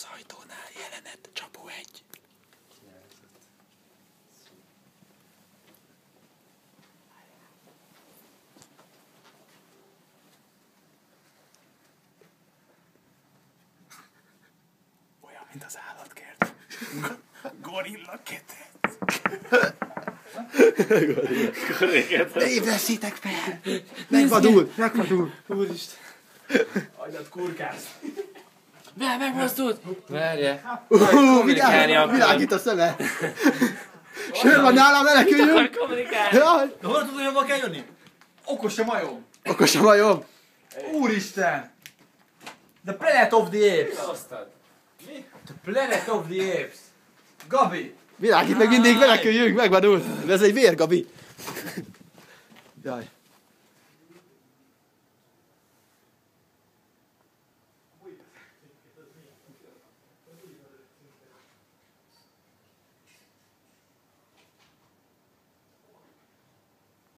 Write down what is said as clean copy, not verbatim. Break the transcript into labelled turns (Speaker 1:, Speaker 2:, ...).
Speaker 1: az ajtónál, jelenet, csapó 1. Olyan, mint az állatkert. Gorilla ketet. Ne ébreszítek fel! Megvadul! Úristen! Agyad kurkász!
Speaker 2: Megmozdult! Várja!
Speaker 1: Világít a szeme! Sör van nálam, meneküljünk!
Speaker 2: Akar kommunikálni!
Speaker 3: De honnan tudod, hogy abban kell jönni? Okos a majom!
Speaker 1: Okos a majom!
Speaker 3: Úristen! The Planet of the Apes!
Speaker 2: Osztad!
Speaker 3: The Planet of the Apes! Gabi!
Speaker 1: Világít meg mindig, meneküljünk, megvadul! Ez egy vér, Gabi! Jaj.